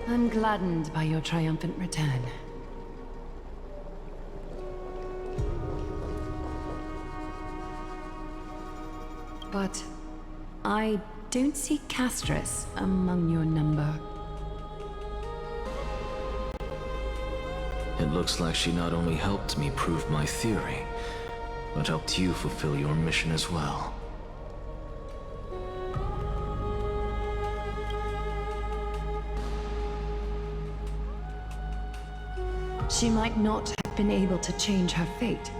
I'm gladdened by your triumphant return. But I don't see Castris among your number. It looks like she not only helped me prove my theory, but helped you fulfill your mission as well. She might not have been able to change her fate,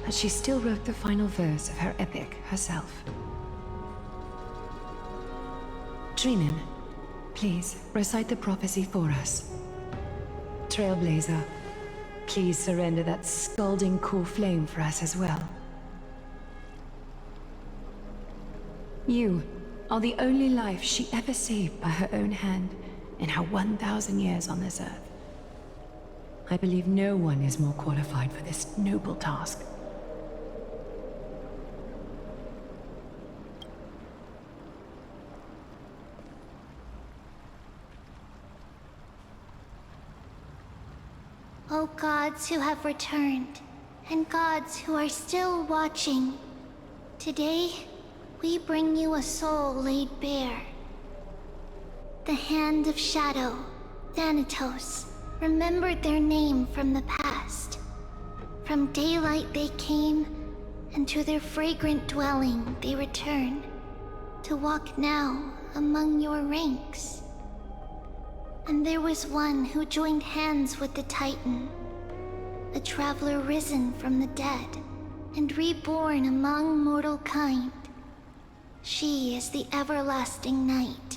but she still wrote the final verse of her epic herself. Trinin, please recite the prophecy for us. Trailblazer, please surrender that scalding cool flame for us as well. You are the only life she ever saved by her own hand in her 1,000 years on this earth. I believe no one is more qualified for this noble task. O gods who have returned, and gods who are still watching, today we bring you a soul laid bare. The Hand of Shadow, Thanatos, remembered their name from the past. From daylight they came, and to their fragrant dwelling they return, to walk now among your ranks. And there was one who joined hands with the Titan, a traveler risen from the dead, and reborn among mortal kind. She is the everlasting night,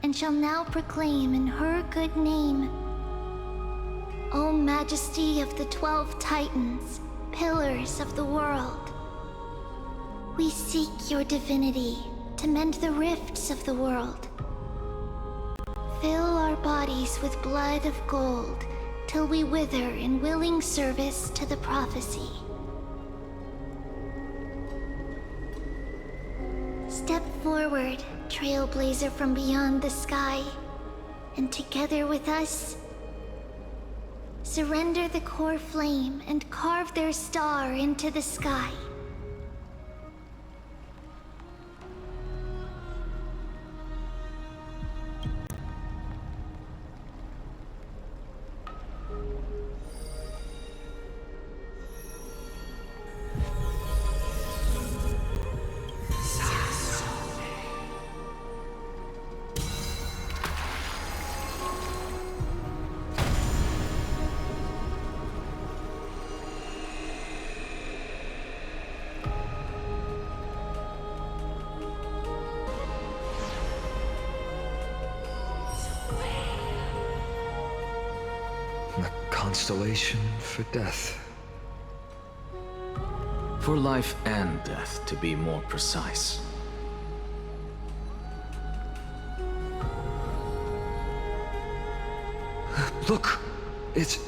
and shall now proclaim in her good name, O Majesty of the 12 Titans, pillars of the world, we seek your divinity to mend the rifts of the world. Fill our bodies with blood of gold, till we wither in willing service to the prophecy. Step forward, Trailblazer from beyond the sky, and together with us, surrender the core flame and carve their star into the sky. Constellation for death. For life and death, to be more precise. Look! It's...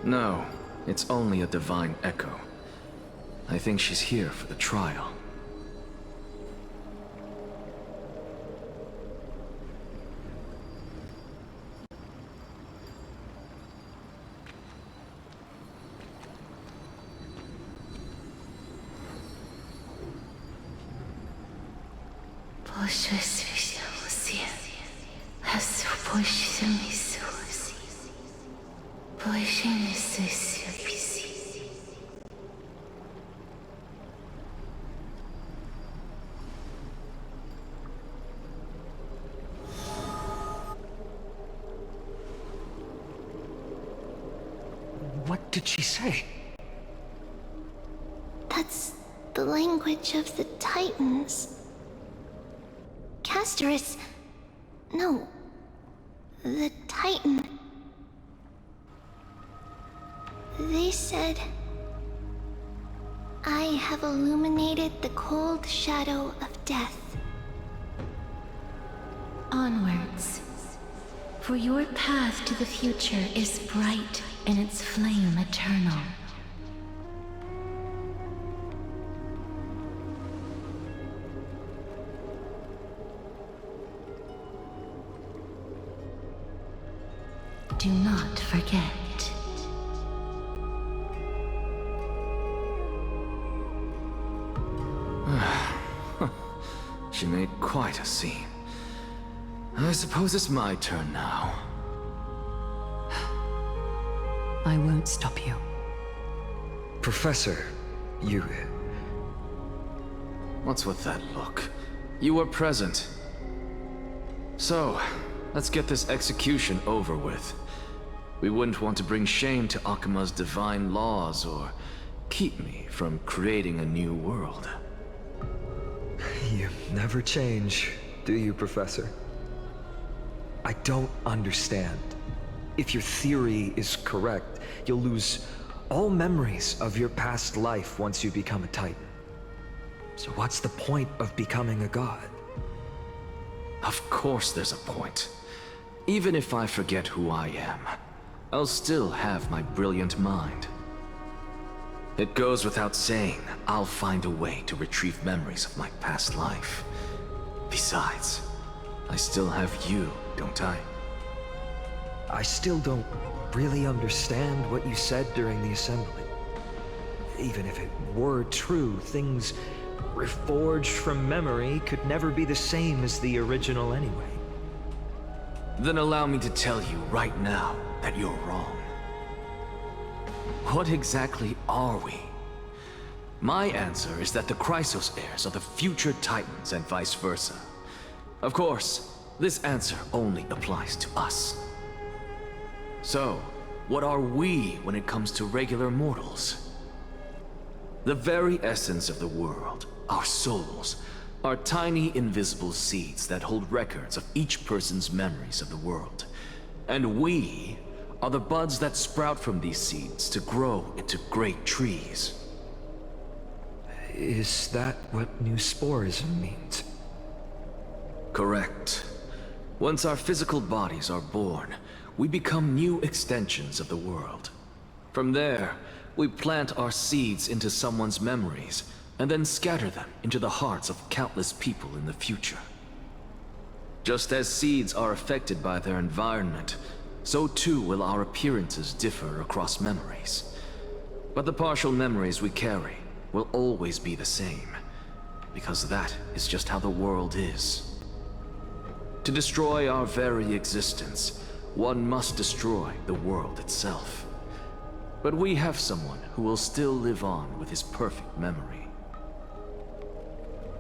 No, it's only a divine echo. I think she's here for the trial. What did she say? That's the language of the Titans. Castris... No. The Titan. They said... I have illuminated the cold shadow of death. Onwards. For your path to the future is bright and its flame eternal. Do not forget. She made quite a scene. I suppose it's my turn now. I won't stop you. Professor, you... What's with that look? You were present. So, let's get this execution over with. We wouldn't want to bring shame to Akuma's divine laws or keep me from creating a new world. You never change, do you, Professor? I don't understand. If your theory is correct, you'll lose all memories of your past life once you become a Titan. So what's the point of becoming a god? Of course there's a point. Even if I forget who I am, I'll still have my brilliant mind. It goes without saying, I'll find a way to retrieve memories of my past life. Besides, I still have you, don't I? I still don't really understand what you said during the assembly. Even if it were true, things reforged from memory could never be the same as the original anyway. Then allow me to tell you right now that you're wrong. What exactly are we? My answer is that the Chrysos heirs are the future Titans and vice versa. Of course, this answer only applies to us. So, what are we when it comes to regular mortals? The very essence of the world, our souls, are tiny invisible seeds that hold records of each person's memories of the world. And we are the buds that sprout from these seeds to grow into great trees. Is that what new sporism means? Correct. Once our physical bodies are born, we become new extensions of the world. From there, we plant our seeds into someone's memories, and then scatter them into the hearts of countless people in the future. Just as seeds are affected by their environment, so too will our appearances differ across memories. But the partial memories we carry will always be the same, because that is just how the world is. To destroy our very existence, one must destroy the world itself. But we have someone who will still live on with his perfect memory.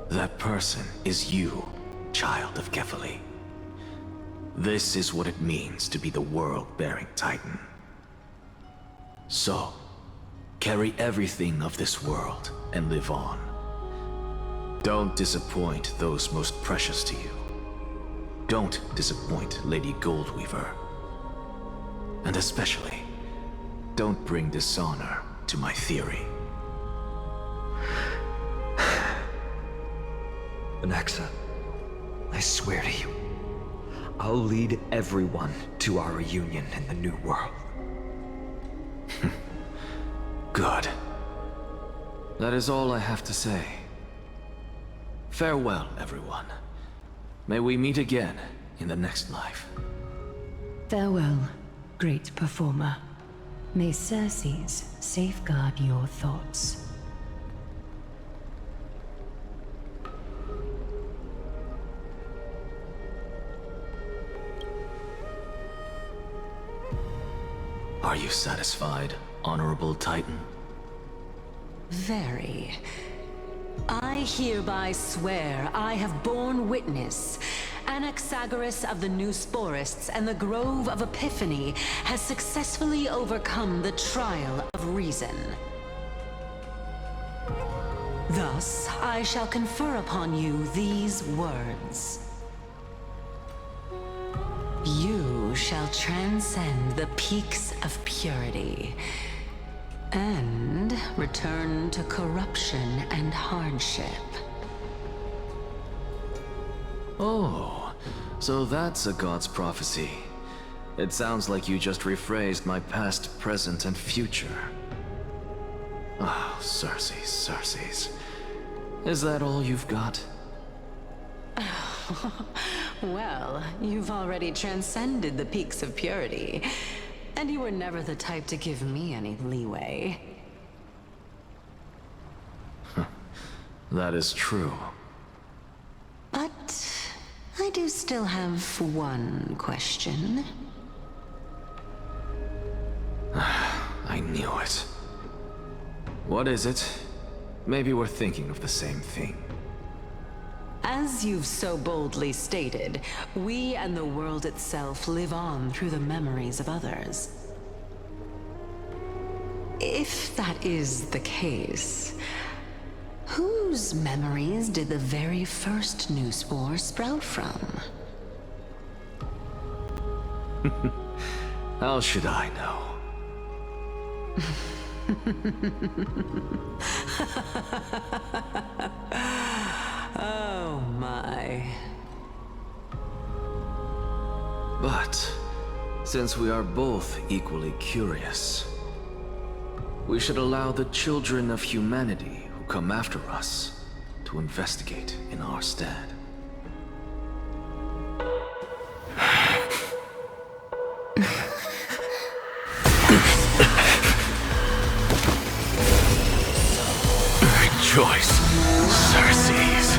That person is you, child of Kefali. This is what it means to be the world-bearing Titan. So, carry everything of this world and live on. Don't disappoint those most precious to you. Don't disappoint Lady Goldweaver. And especially, don't bring dishonor to my theory. Anaxa, I swear to you, I'll lead everyone to our reunion in the new world. Good. That is all I have to say. Farewell, everyone. May we meet again in the next life. Farewell, great performer. May Circes safeguard your thoughts. Are you satisfied, Honorable Titan? Very. I hereby swear I have borne witness. Anaxagoras of the New Sporists and the Grove of Epiphany has successfully overcome the trial of reason. Thus, I shall confer upon you these words. You shall transcend the peaks of purity and return to corruption and hardship. Oh, so that's a god's prophecy. It sounds like you just rephrased my past, present, and future. Oh, Circes. Is that all you've got? Well, you've already transcended the peaks of purity, and you were never the type to give me any leeway. That is true. But I do still have one question. I knew it. What is it? Maybe we're thinking of the same thing. As you've so boldly stated, we and the world itself live on through the memories of others. If that is the case, whose memories did the very first new spore sprout from? How should I know? Oh my. But, since we are both equally curious, we should allow the children of humanity who come after us to investigate in our stead. Rejoice, Circes.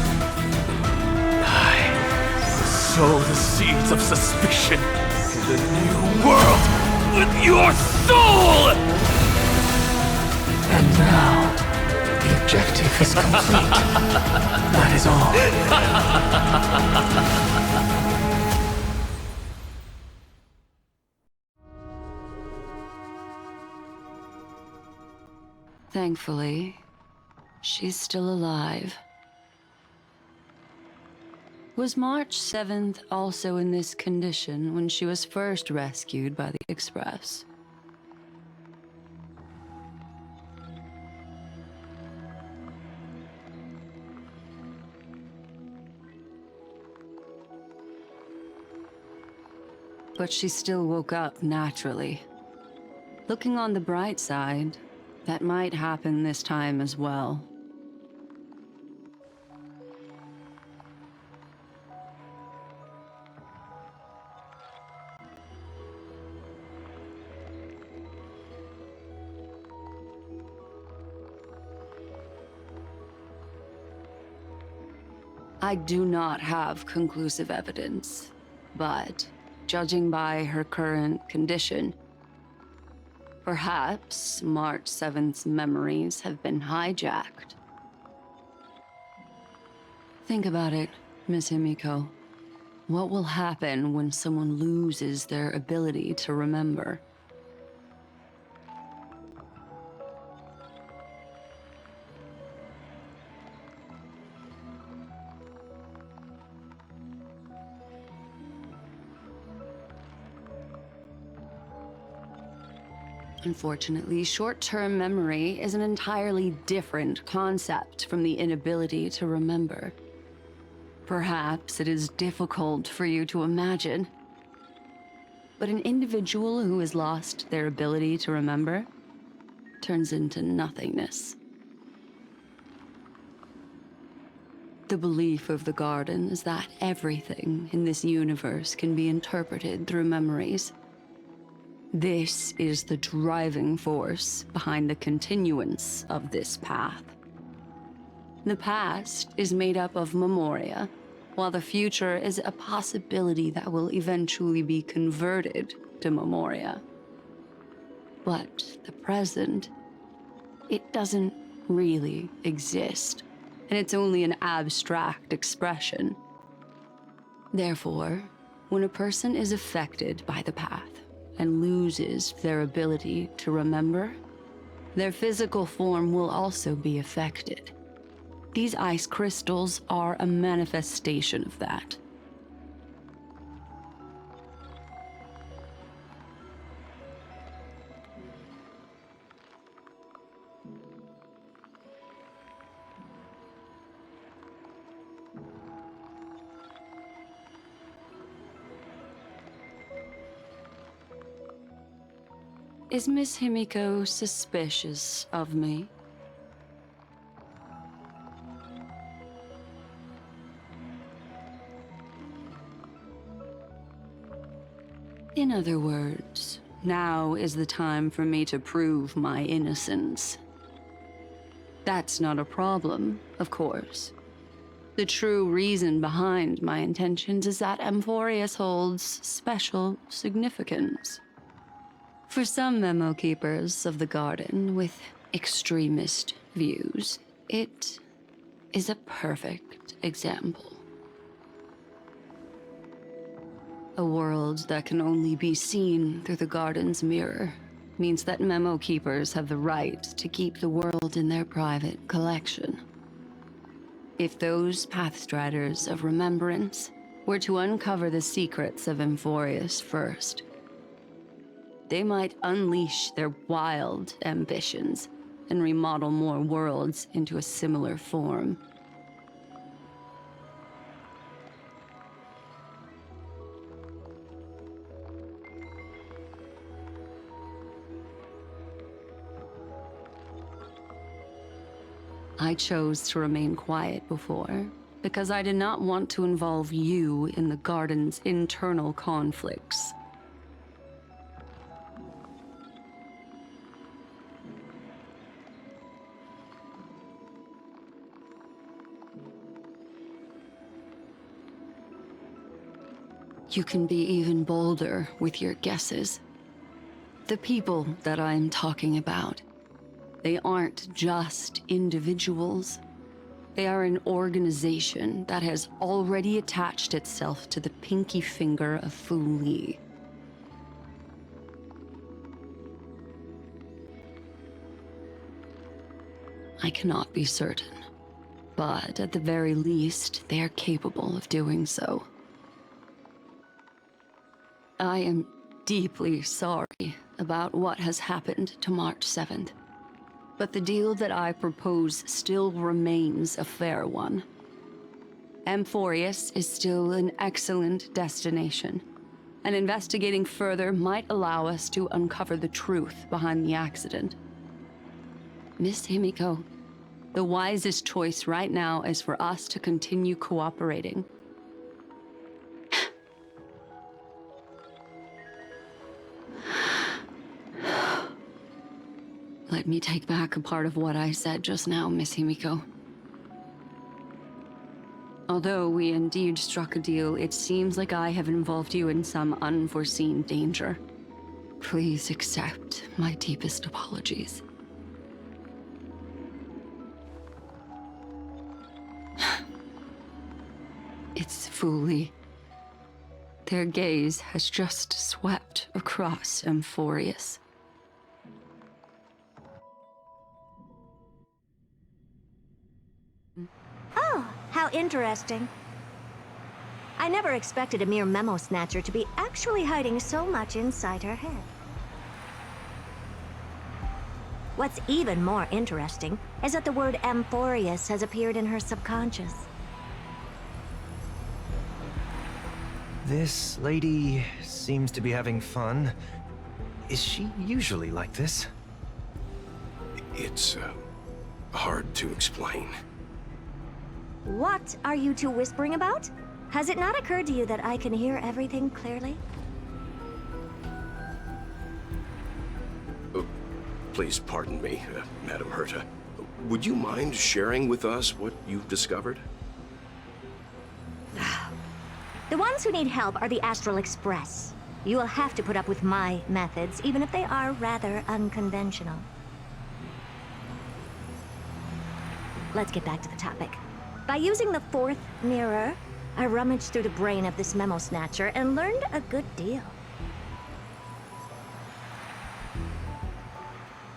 I sow the seeds of suspicion in the new world with your soul! And now, the objective is complete. That is all. Thankfully, she's still alive. Was March 7th also in this condition when she was first rescued by the Express? But she still woke up naturally. Looking on the bright side, that might happen this time as well. I do not have conclusive evidence, but judging by her current condition, perhaps March 7th's memories have been hijacked. Think about it, Miss Himiko. What will happen when someone loses their ability to remember? Unfortunately, short-term memory is an entirely different concept from the inability to remember. Perhaps it is difficult for you to imagine, but an individual who has lost their ability to remember turns into nothingness. The belief of the Garden is that everything in this universe can be interpreted through memories. This is the driving force behind the continuance of this path. The past is made up of memoria, while the future is a possibility that will eventually be converted to memoria. But the present, it doesn't really exist, and it's only an abstract expression. Therefore, when a person is affected by the path, and loses their ability to remember, their physical form will also be affected. These ice crystals are a manifestation of that. Is Miss Himiko suspicious of me? In other words, now is the time for me to prove my innocence. That's not a problem, of course. The true reason behind my intentions is that Amphorius holds special significance. For some memo keepers of the garden with extremist views, it is a perfect example. A world that can only be seen through the garden's mirror means that memo keepers have the right to keep the world in their private collection. If those pathstriders of remembrance were to uncover the secrets of Amphorius first, they might unleash their wild ambitions and remodel more worlds into a similar form. I chose to remain quiet before, because I did not want to involve you in the garden's internal conflicts. You can be even bolder with your guesses. The people that I'm talking about, they aren't just individuals. They are an organization that has already attached itself to the pinky finger of Fu Li. I cannot be certain, but at the very least, they are capable of doing so. I am deeply sorry about what has happened to March 7th. But the deal that I propose still remains a fair one. Amphorius is still an excellent destination, and investigating further might allow us to uncover the truth behind the accident. Miss Himiko, the wisest choice right now is for us to continue cooperating. Let me take back a part of what I said just now, Miss Himiko. Although we indeed struck a deal, it seems like I have involved you in some unforeseen danger. Please accept my deepest apologies. It's Fu Li. Their gaze has just swept across Amphorius. Oh, how interesting. I never expected a mere memo snatcher to be actually hiding so much inside her head. What's even more interesting is that the word Amphorius has appeared in her subconscious. This lady seems to be having fun. Is she usually like this? It's hard to explain. What are you two whispering about? Has it not occurred to you that I can hear everything clearly? Please pardon me, Madam Herta. Would you mind sharing with us what you've discovered? The ones who need help are the Astral Express. You will have to put up with my methods, even if they are rather unconventional. Let's get back to the topic. By using the fourth mirror, I rummaged through the brain of this memo snatcher and learned a good deal.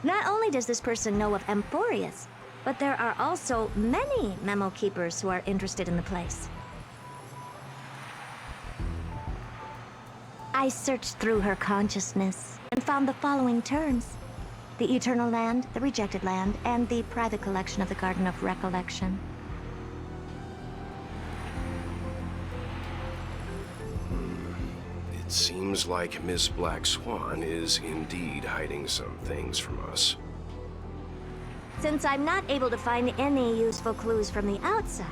Not only does this person know of Amphorius, but there are also many memo keepers who are interested in the place. I searched through her consciousness and found the following terms: the Eternal Land, the Rejected Land, and the private collection of the Garden of Recollection. Seems like Miss Black Swan is indeed hiding some things from us. Since I'm not able to find any useful clues from the outside,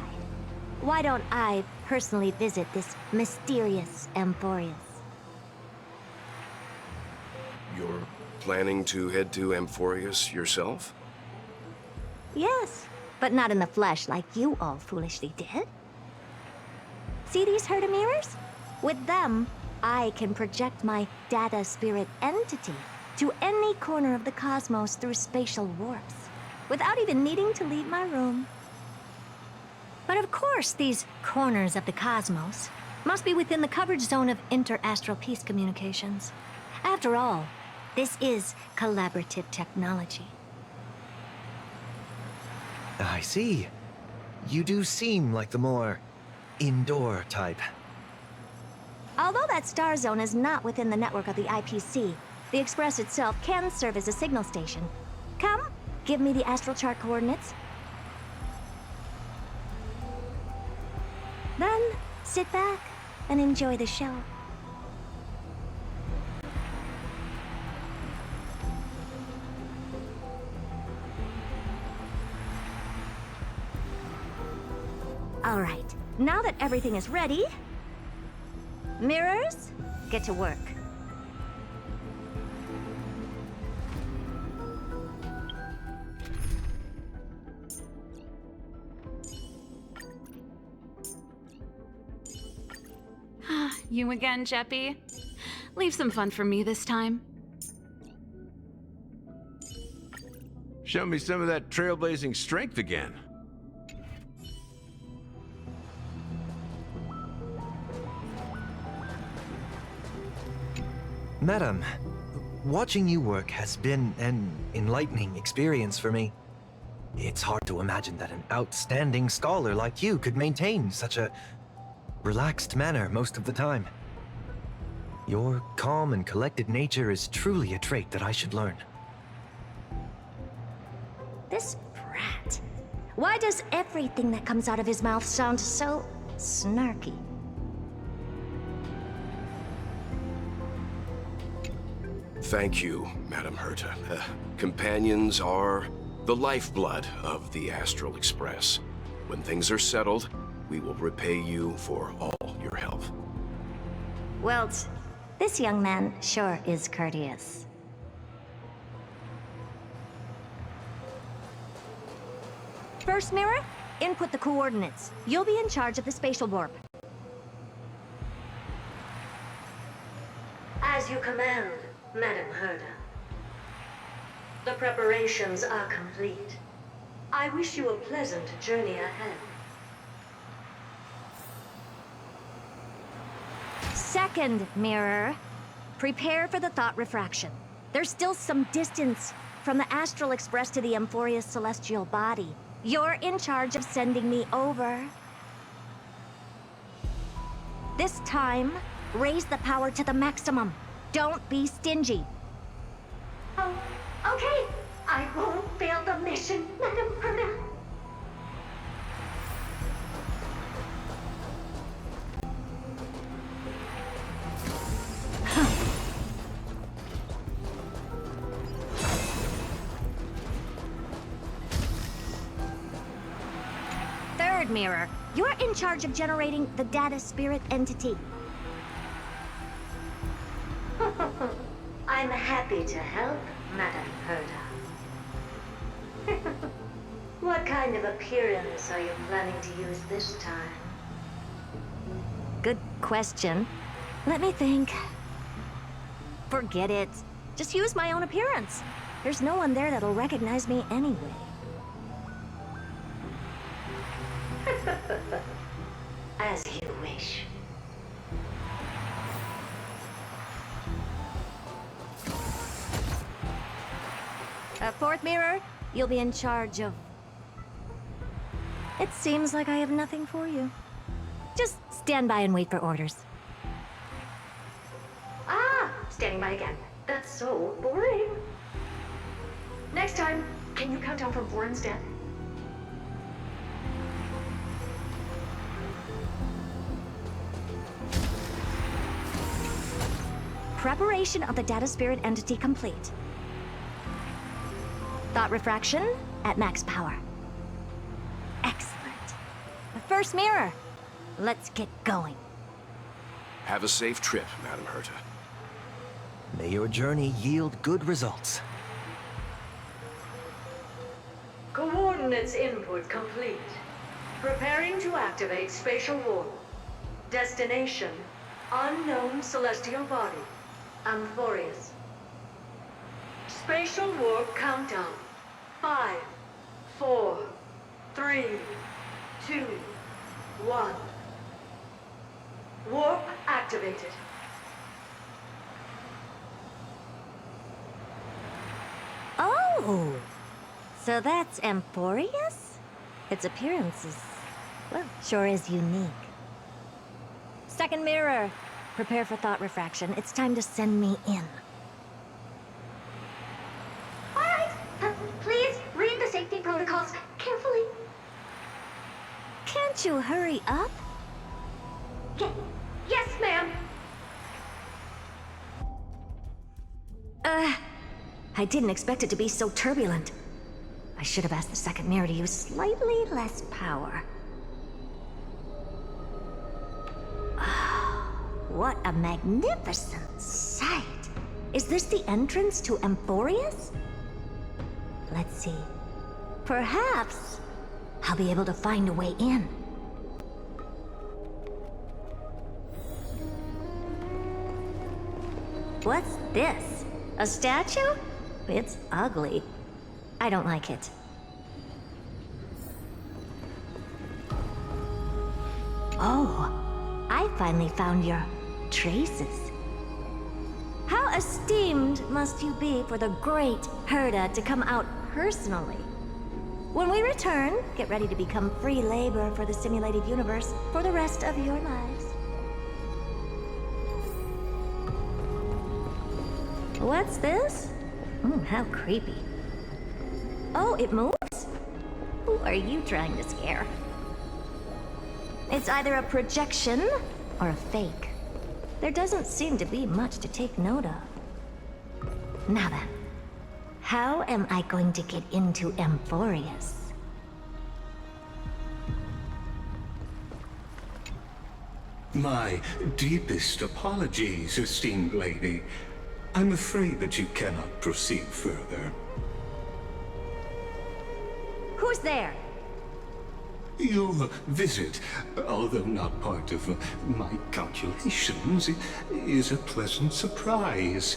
why don't I personally visit this mysterious Amphorius? You're planning to head to Amphorius yourself? Yes, but not in the flesh like you all foolishly did. See these Herta mirrors? With them, I can project my data spirit entity to any corner of the cosmos through spatial warps, without even needing to leave my room. But of course, these corners of the cosmos must be within the coverage zone of inter-astral peace communications. After all, this is collaborative technology. I see. You do seem like the more indoor type. Although that star zone is not within the network of the IPC, the Express itself can serve as a signal station. Come, give me the astral chart coordinates. Then, sit back and enjoy the show. All right, now that everything is ready, mirrors, get to work. You again, Jeppy? Leave some fun for me this time. Show me some of that trailblazing strength again. Madam, watching you work has been an enlightening experience for me. It's hard to imagine that an outstanding scholar like you could maintain such a relaxed manner most of the time. Your calm and collected nature is truly a trait that I should learn. This brat. Why does everything that comes out of his mouth sound so snarky? Thank you, Madam Herta. Companions are the lifeblood of the Astral Express. When things are settled, we will repay you for all your help. Well, this young man sure is courteous. First mirror, input the coordinates. You'll be in charge of the spatial warp. As you command, Madam Herta. The preparations are complete. I wish you a pleasant journey ahead. Second mirror, prepare for the thought refraction. There's still some distance from the Astral Express to the Amphorius celestial body. You're in charge of sending me over. This time, raise the power to the maximum. Don't be stingy. Oh, okay. I won't fail the mission, Madam Herta. Third mirror, you're in charge of generating the data spirit entity. I'm happy to help, Madam Herta. What kind of appearance are you planning to use this time? Good question. Let me think. Forget it. Just use my own appearance. There's no one there that'll recognize me anyway. As you wish. Fourth mirror, you'll be in charge of... It seems like I have nothing for you. Just stand by and wait for orders. Ah, standing by again. That's so boring. Next time, can you count down from 4 instead? Preparation of the data spirit entity complete. Thought refraction at max power. Excellent. The first mirror. Let's get going. Have a safe trip, Madam Herta. May your journey yield good results. Coordinates input complete. Preparing to activate spatial warp. Destination, unknown celestial body. Amphorius. Spatial warp countdown. 5, 4, 3, 2, 1. Warp activated. Oh! So that's Amphorius? Its appearance is, well, sure is unique. Second mirror. Prepare for thought refraction. It's time to send me in. All right. Please read the safety protocols carefully. Can't you hurry up? Yes, ma'am. I didn't expect it to be so turbulent. I should have asked the second mirror to use slightly less power. What a magnificent sight! Is this the entrance to Amphorius? Let's see. Perhaps I'll be able to find a way in. What's this? A statue? It's ugly. I don't like it. Oh, I finally found your traces. How esteemed must you be for the great Herta to come out personally? When we return, get ready to become free labor for the simulated universe for the rest of your lives. What's this? How creepy. Oh, it moves? Who are you trying to scare? It's either a projection or a fake. There doesn't seem to be much to take note of. Now then, how am I going to get into Amphorius? My deepest apologies, esteemed lady. I'm afraid that you cannot proceed further. Who's there? Your visit, although not part of my calculations, is a pleasant surprise.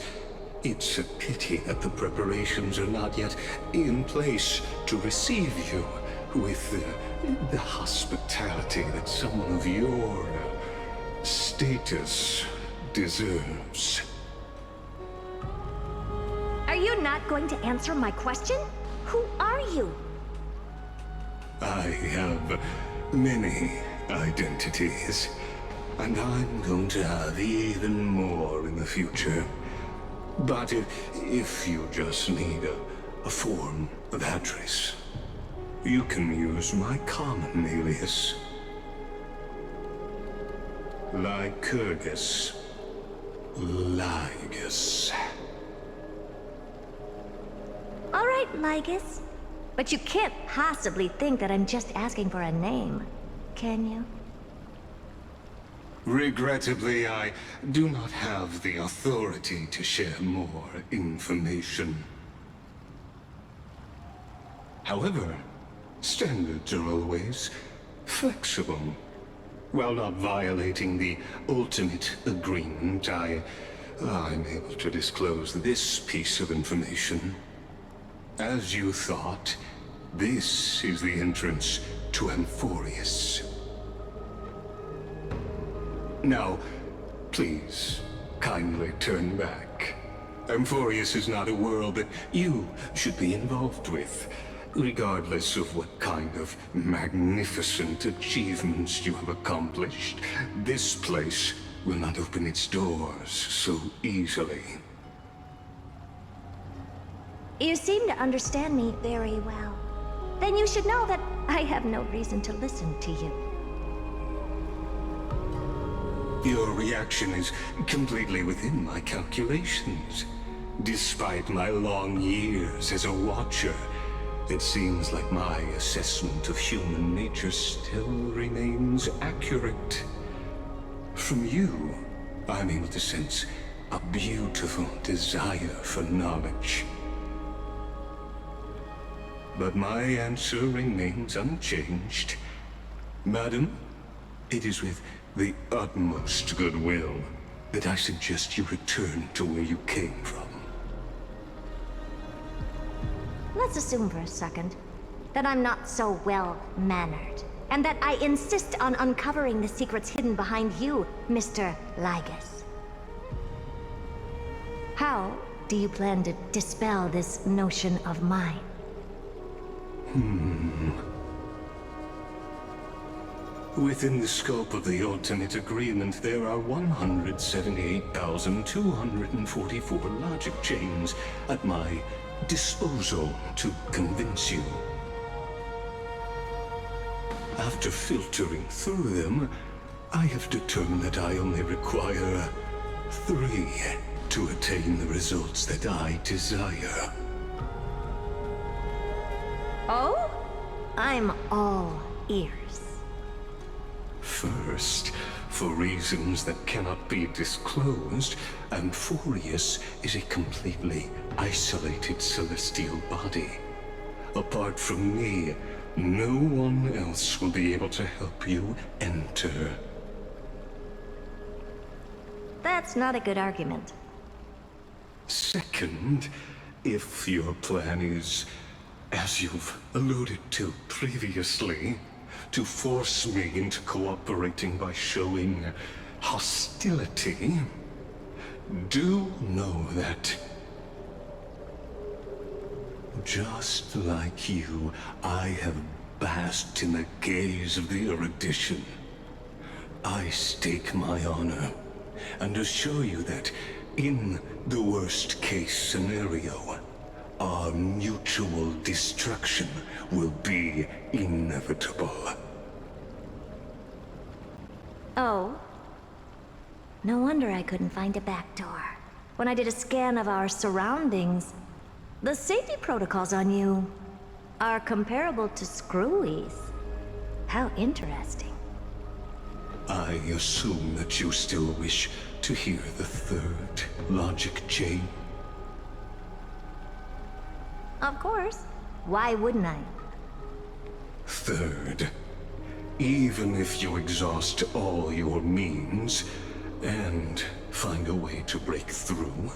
It's a pity that the preparations are not yet in place to receive you with the hospitality that someone of your status deserves. Are you not going to answer my question? Who are you? I have many identities, and I'm going to have even more in the future. But if you just need a form of address, you can use my common alias. Lycurgus. Lygus. All right, Lygus. But you can't possibly think that I'm just asking for a name, can you? Regrettably, I do not have the authority to share more information. However, standards are always flexible. While not violating the ultimate agreement, I'm able to disclose this piece of information. As you thought, this is the entrance to Amphorius. Now, please, kindly turn back. Amphorius is not a world that you should be involved with, regardless of what kind of magnificent achievements you have accomplished. This place will not open its doors so easily. You seem to understand me very well. Then you should know that I have no reason to listen to you. Your reaction is completely within my calculations. Despite my long years as a watcher, it seems like my assessment of human nature still remains accurate. From you, I'm able to sense a beautiful desire for knowledge. But my answer remains unchanged. Madam, it is with the utmost goodwill that I suggest you return to where you came from. Let's assume for a second that I'm not so well-mannered, and that I insist on uncovering the secrets hidden behind you, Mr. Lygus. How do you plan to dispel this notion of mine? Within the scope of the ultimate agreement, there are 178,244 logic chains at my disposal to convince you. After filtering through them, I have determined that I only require 3 to attain the results that I desire. Oh? I'm all ears. First, for reasons that cannot be disclosed, Amphorius is a completely isolated celestial body. Apart from me, no one else will be able to help you enter. That's not a good argument. Second, if your plan is, as you've alluded to previously, to force me into cooperating by showing hostility, do know that, just like you, I have basked in the gaze of the erudition. I stake my honor and assure you that, in the worst-case scenario, our mutual destruction will be inevitable. Oh? No wonder I couldn't find a back door. When I did a scan of our surroundings, the safety protocols on you are comparable to Screwy's. How interesting. I assume that you still wish to hear the third logic chain. Of course. Why wouldn't I? Third, even if you exhaust all your means and find a way to break through,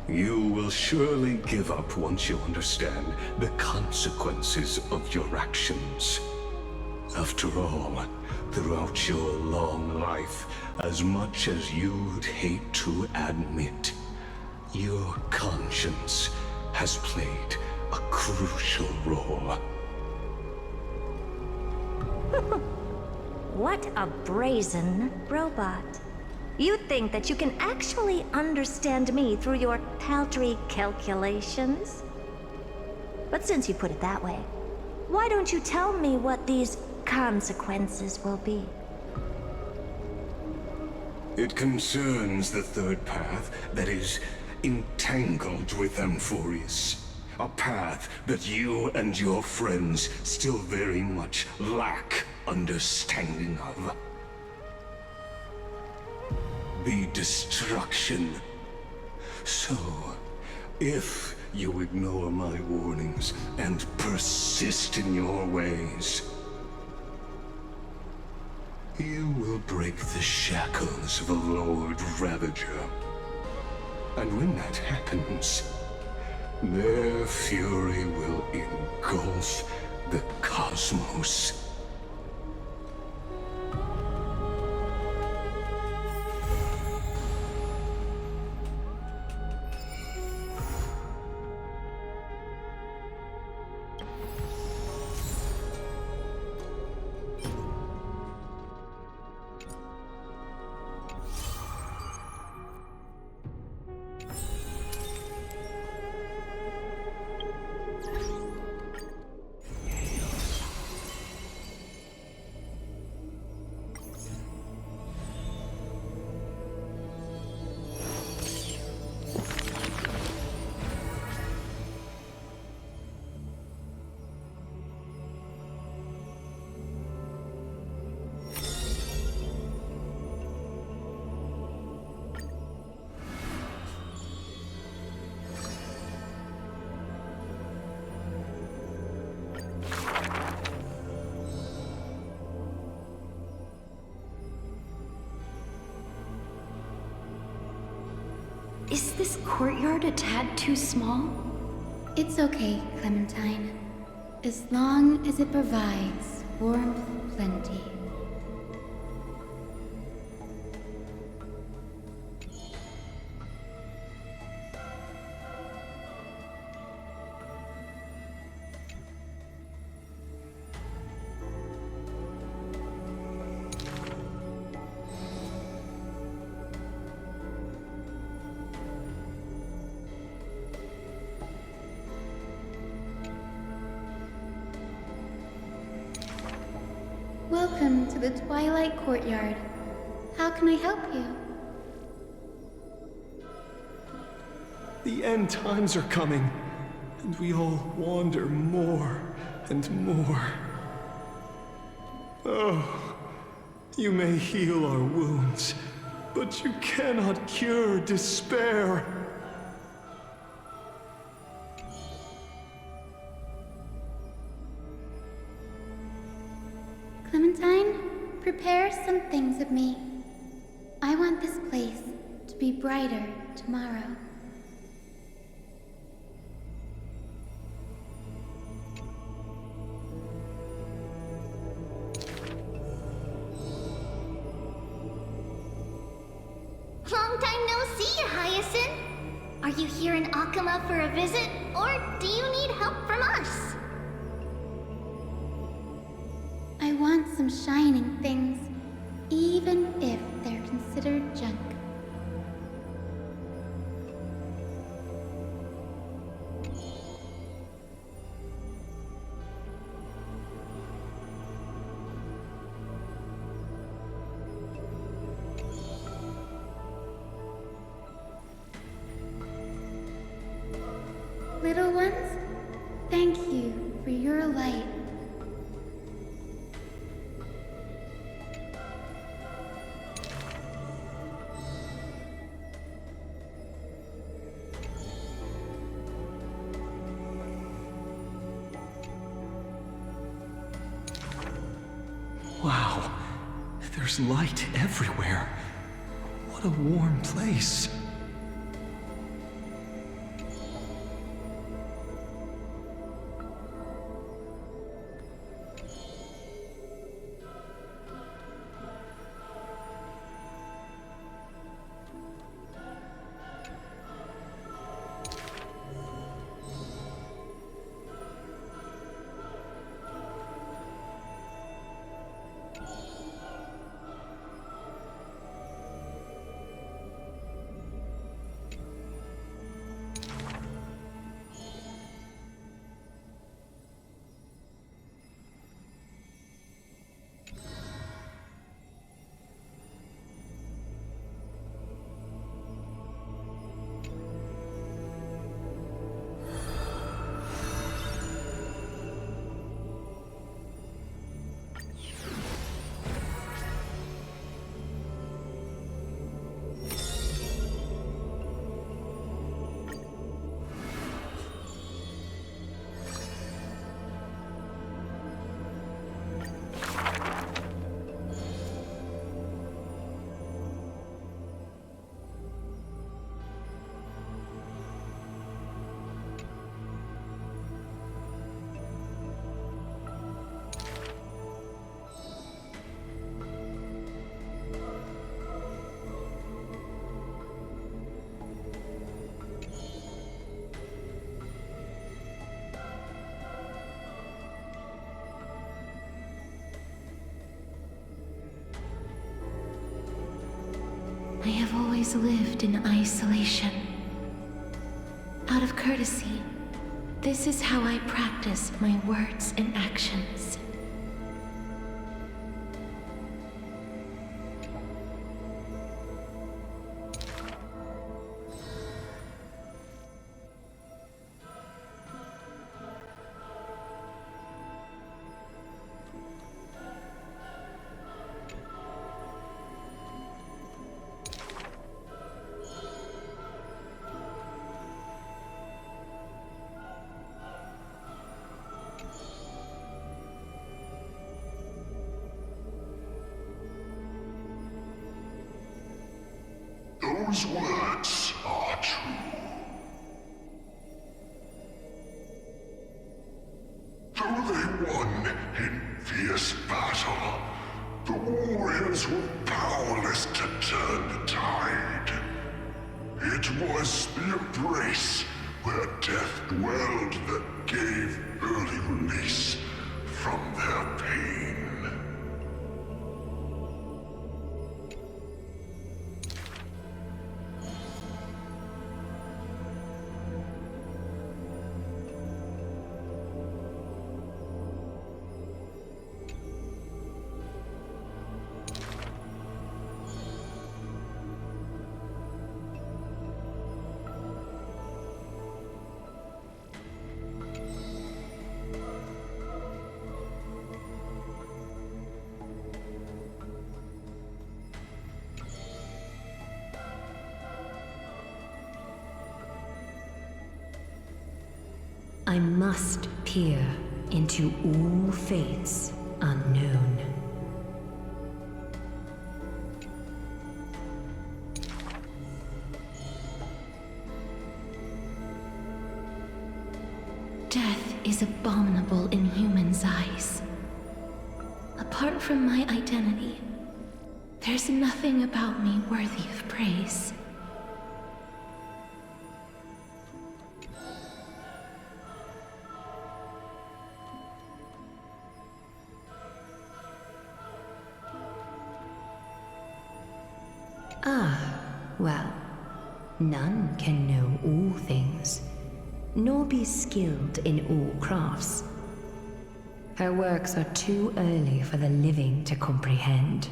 you will surely give up once you understand the consequences of your actions. After all, throughout your long life, as much as you'd hate to admit, your conscience has played a crucial role. What a brazen robot. You think that you can actually understand me through your paltry calculations? But since you put it that way, why don't you tell me what these consequences will be? It concerns the third path that is entangled with Amphorius. A path that you and your friends still very much lack understanding of. The destruction. So, if you ignore my warnings and persist in your ways, you will break the shackles of a Lord Ravager. And when that happens, their fury will engulf the cosmos. Is this courtyard a tad too small? It's okay, Clementine. As long as it provides warmth plenty. Welcome to the Twilight Courtyard. How can I help you? The end times are coming, and we all wander more and more. Oh, you may heal our wounds, but you cannot cure despair. Clementine, prepare some things with me. I want this place to be brighter tomorrow. Long time no see, Hyacinth. Are you here in Akama for a visit, or do you need help from us? I want some shining things, even if they're considered junk. Little ones, thank you for your light. Wow, there's light everywhere. What a warm place. I have always lived in isolation. Out of courtesy, this is how I practice my words and actions. Those words are are true. Though they won in fierce battle, the warriors were powerless to turn the tide. It was the embrace where death dwelled that gave early release from their pain. I must peer into all fates unknown. Death is abominable in humans' eyes. Apart from my identity, there's nothing about me worthy of praise. Well, none can know all things, nor be skilled in all crafts. Her works are too early for the living to comprehend.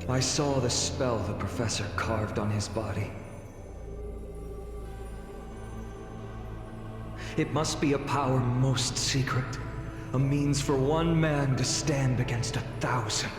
I saw the spell the professor carved on his body. It must be a power most secret, a means for one man to stand against 1,000.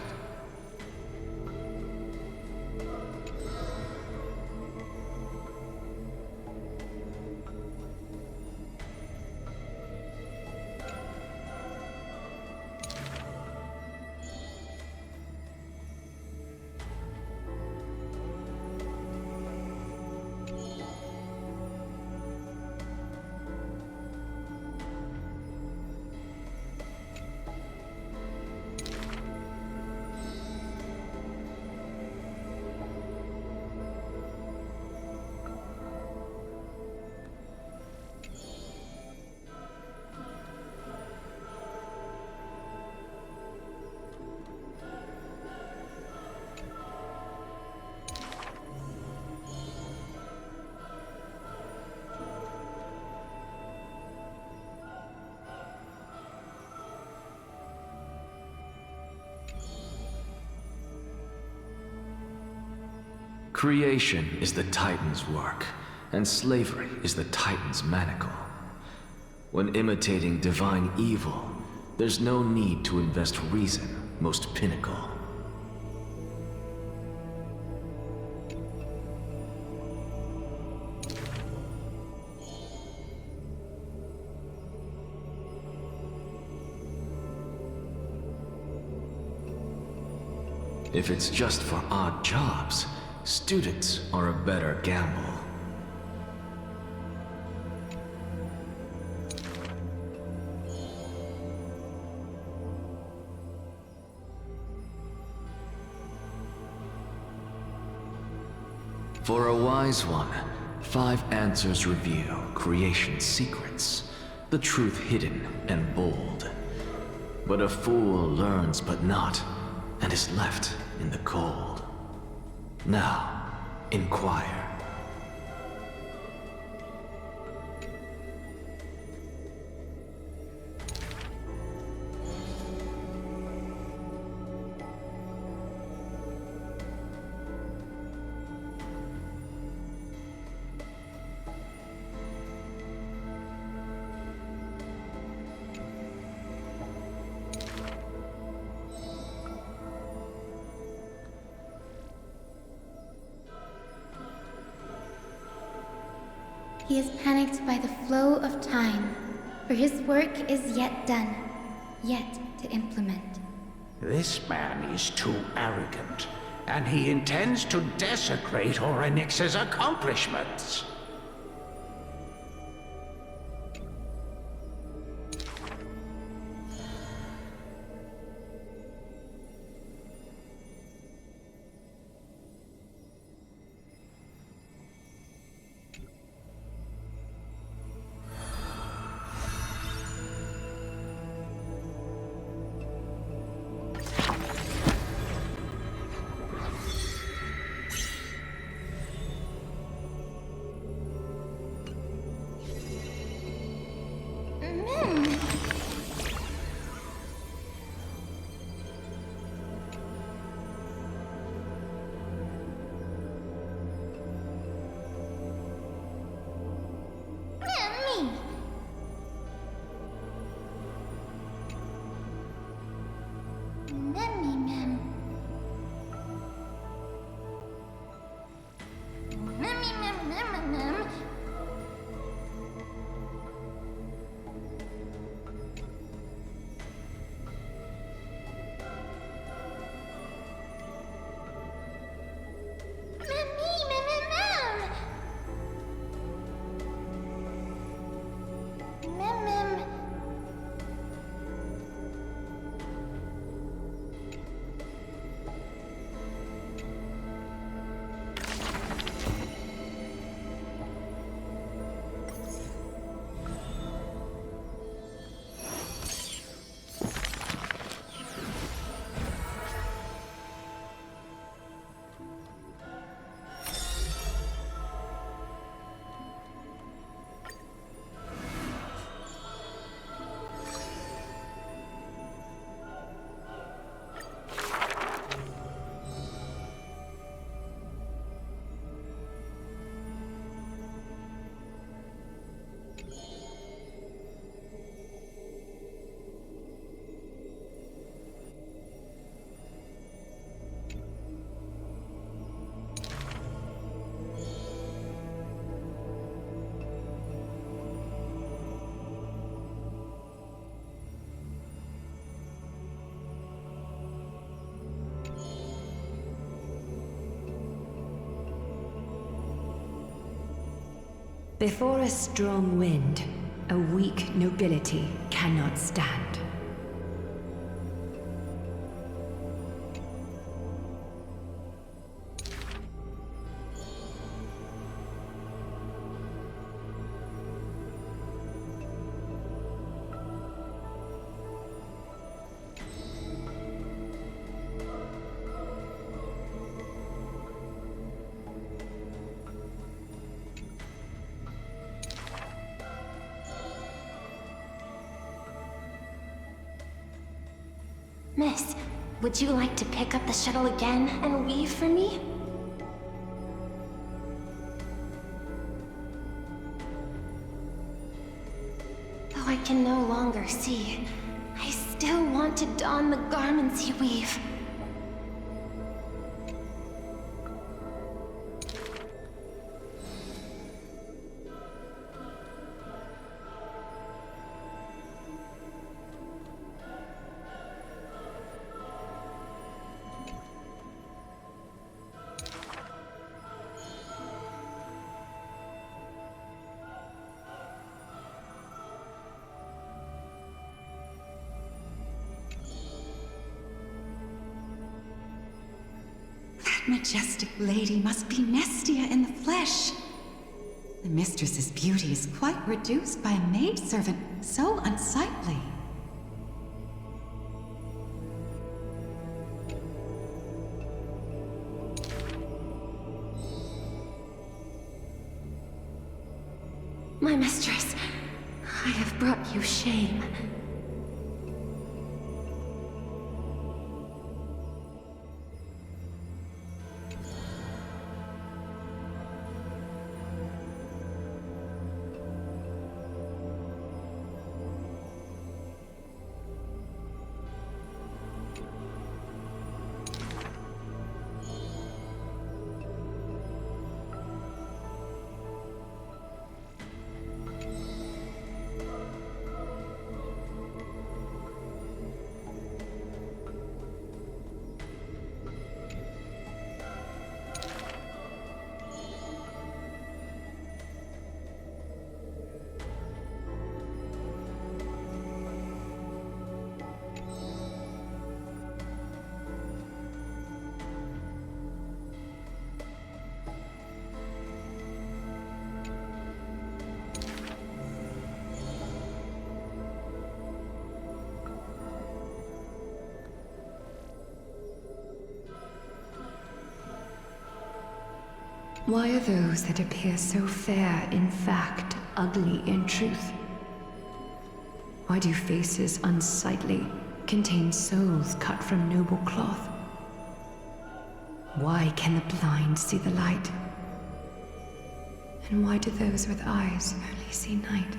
Creation is the Titan's work, and slavery is the Titan's manacle. When imitating divine evil, there's no need to invest reason, most pinnacle. If it's just for odd jobs, students are a better gamble. For a wise one, 5 answers reveal creation's secrets, the truth hidden and bold. But a fool learns but not, and is left in the cold. Now, inquire. He is panicked by the flow of time, for his work is yet done, yet to implement. This man is too arrogant, and he intends to desecrate Orynyx's accomplishments. Before a strong wind, a weak nobility cannot stand. Miss, would you like to pick up the shuttle again and weave for me? Though I can no longer see, I still want to don the garments you weave. Majestic lady must be Nestia in the flesh. The mistress's beauty is quite reduced by a maidservant so unsightly. My mistress, I have brought you shame. Why are those that appear so fair in fact ugly in truth? Why do faces unsightly contain souls cut from noble cloth? Why can the blind see the light? And why do those with eyes only see night?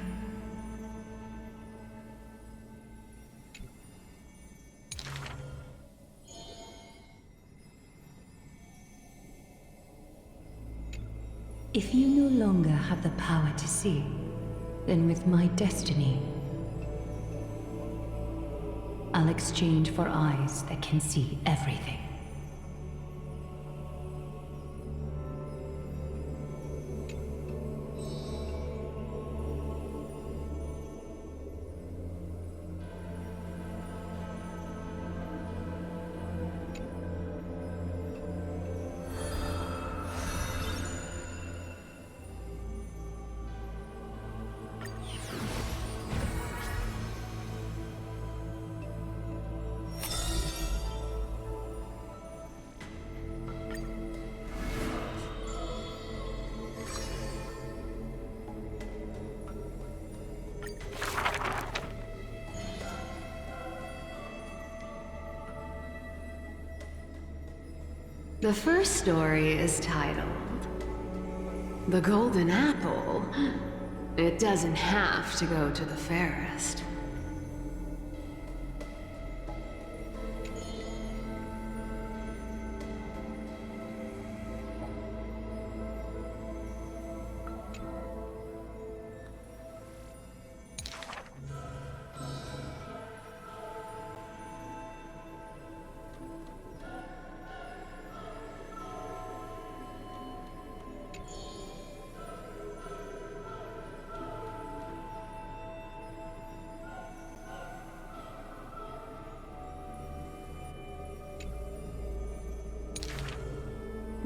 If you no longer have the power to see, then with my destiny, I'll exchange for eyes that can see everything. The first story is titled The Golden Apple. It doesn't have to go to the fairest.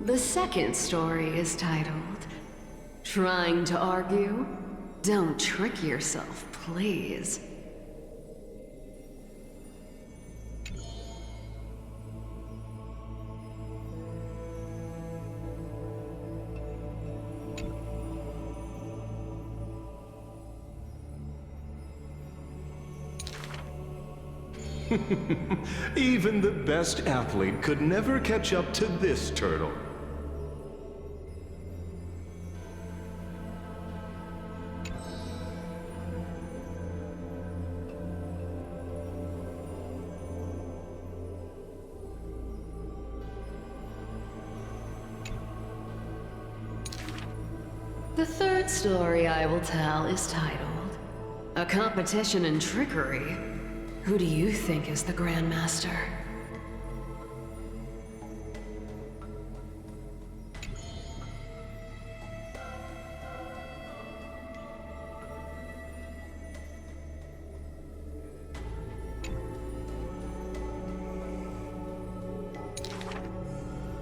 The second story is titled, Trying to Argue? Don't trick yourself, please. Even the best athlete could never catch up to this turtle. The third story I will tell is titled, A Competition in Trickery. Who do you think is the Grandmaster?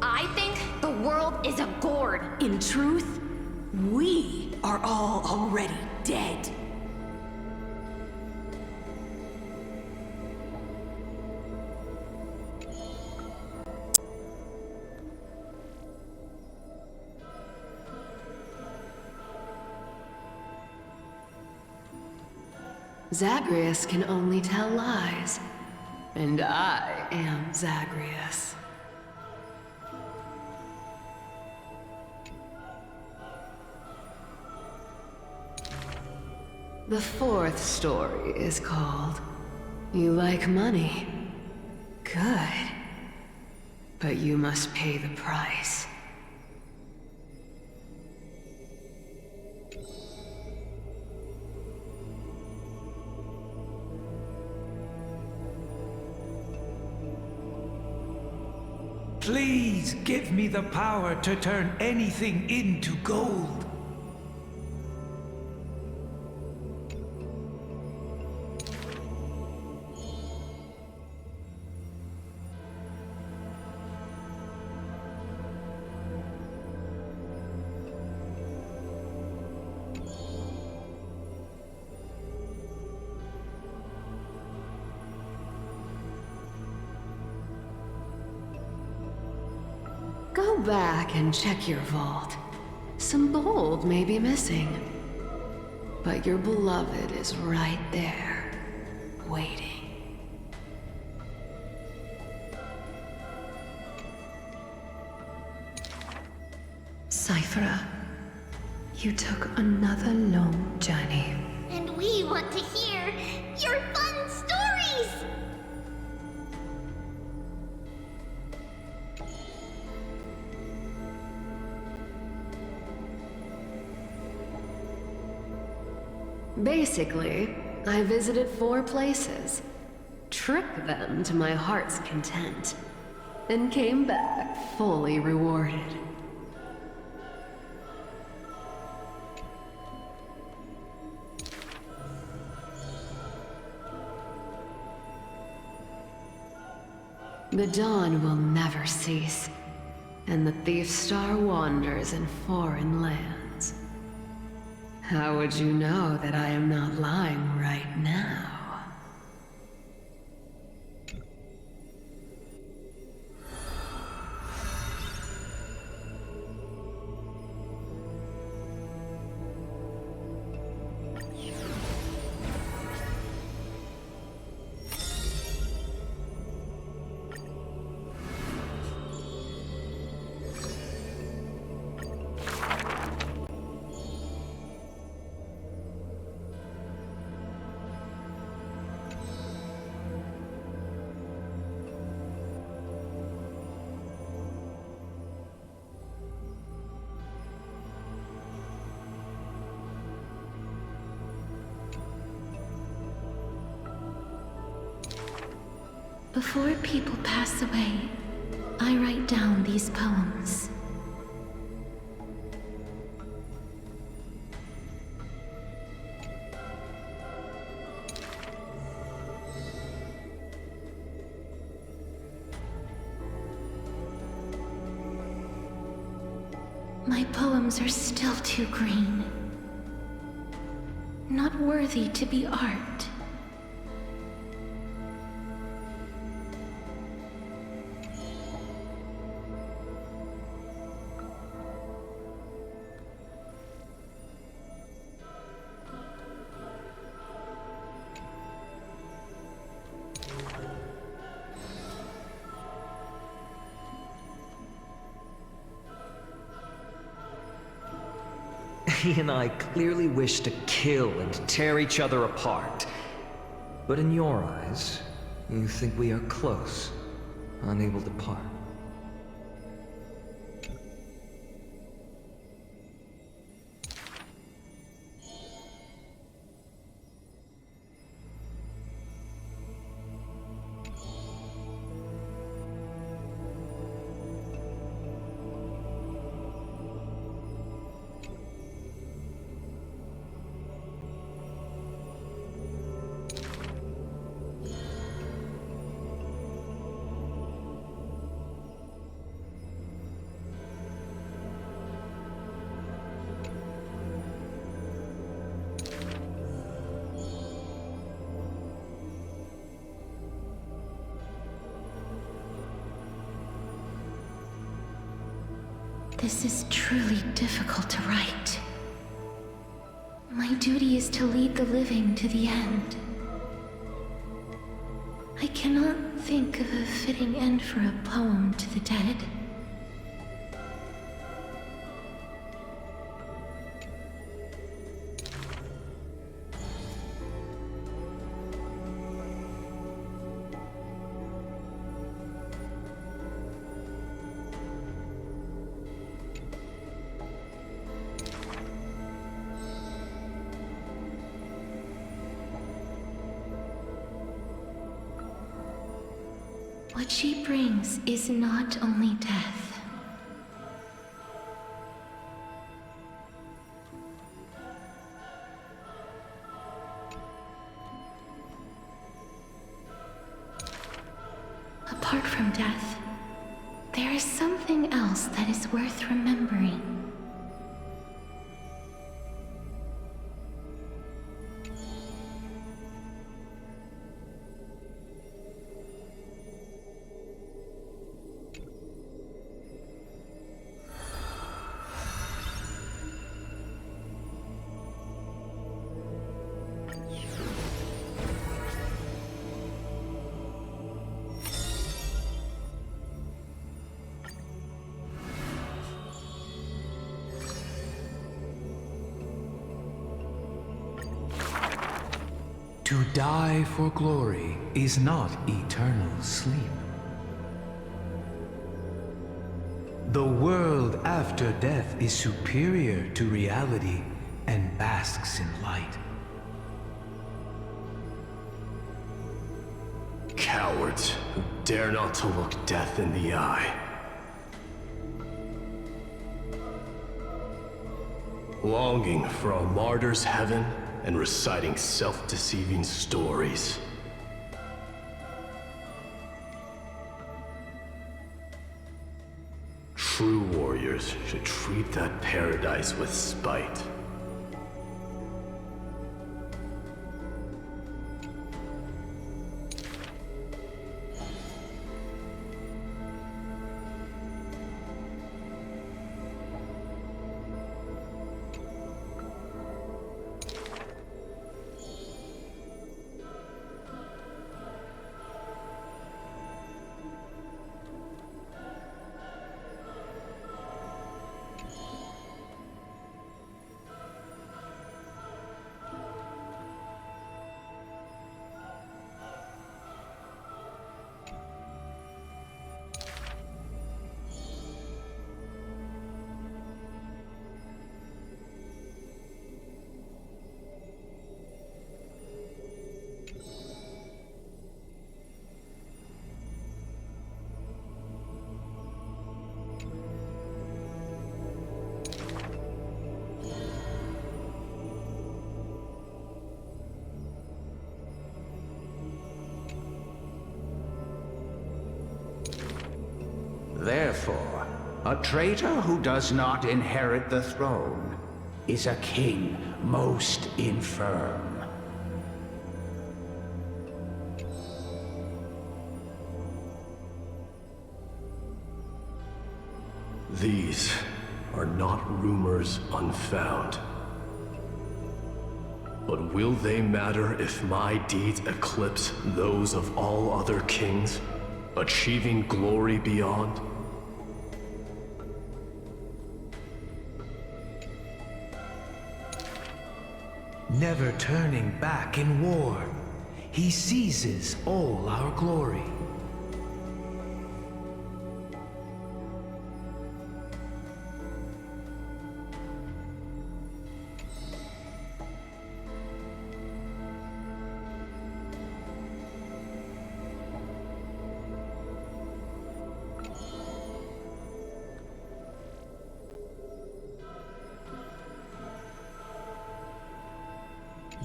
I think the world is a gourd. In truth, we are all already dead. Zagreus can only tell lies, and I am Zagreus. The fourth story is called, You Like Money? Good. But you must pay the price. Please give me the power to turn anything into gold. Go back and check your vault. Some gold may be missing, but your beloved is right there, waiting. Cyphera, you took another long journey. And we want to hear your fun stories! Basically, I visited 4 places, tricked them to my heart's content, and came back fully rewarded. The dawn will never cease, and the thief star wanders in foreign lands. How would you know that I am not lying right now? Before people pass away, I write down these poems. My poems are still too green. Not worthy to be art. He and I clearly wish to kill and tear each other apart. But in your eyes, you think we are close, unable to part. This is truly difficult to write. My duty is to lead the living to the end. I cannot think of a fitting end for a poem to the dead. What she brings is not only death. Apart from death, there is something else that is worth remembering. To die for glory is not eternal sleep. The world after death is superior to reality and basks in light. Cowards who dare not to look death in the eye. Longing for a martyr's heaven and reciting self-deceiving stories. True warriors should treat that paradise with spite. Therefore, a traitor who does not inherit the throne is a king most infirm. These are not rumors unfound. But will they matter if my deeds eclipse those of all other kings, achieving glory beyond? Never turning back in war, he seizes all our glory.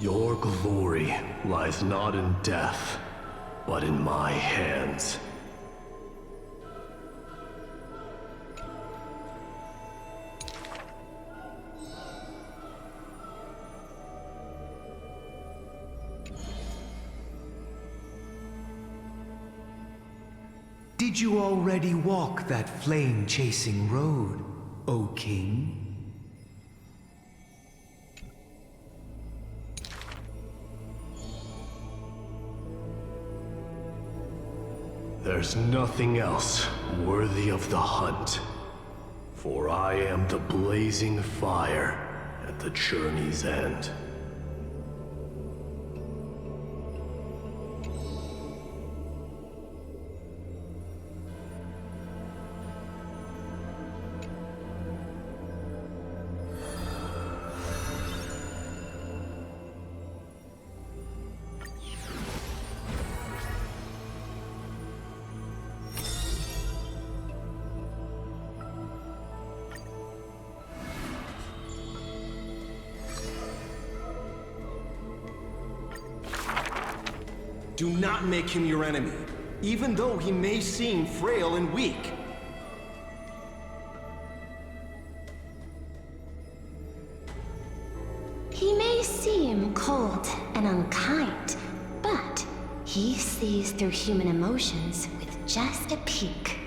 Your glory lies not in death, but in my hands. Did you already walk that flame-chasing road, O King? There's nothing else worthy of the hunt, for I am the blazing fire at the journey's end. Do not make him your enemy, even though he may seem frail and weak. He may seem cold and unkind, but he sees through human emotions with just a peek.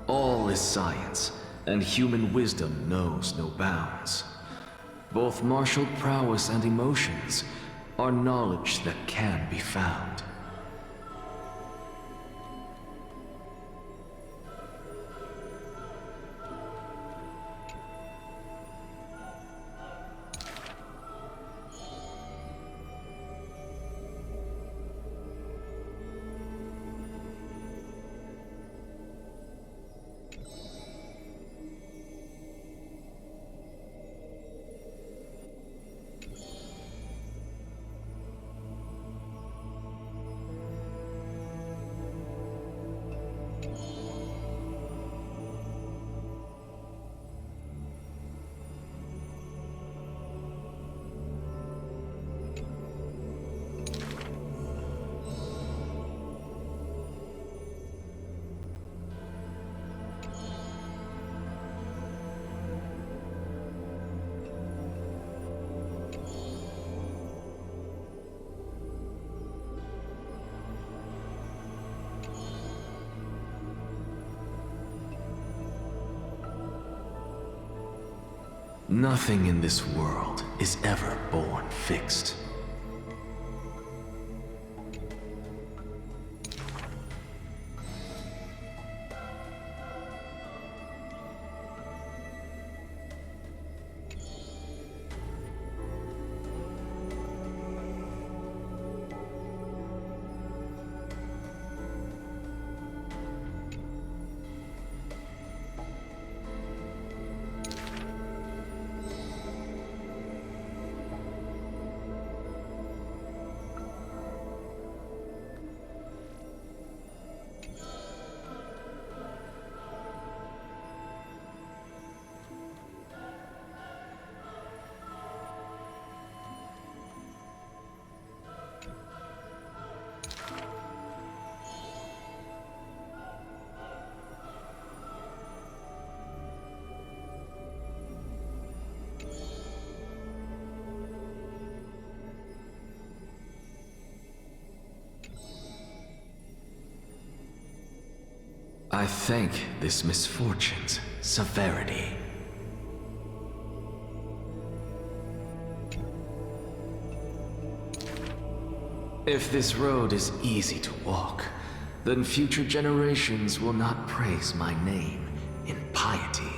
All is science, and human wisdom knows no bounds. Both martial prowess and emotions are knowledge that can be found. Nothing in this world is ever born fixed. I thank this misfortune's severity. If this road is easy to walk, then future generations will not praise my name in piety.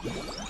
Yeah.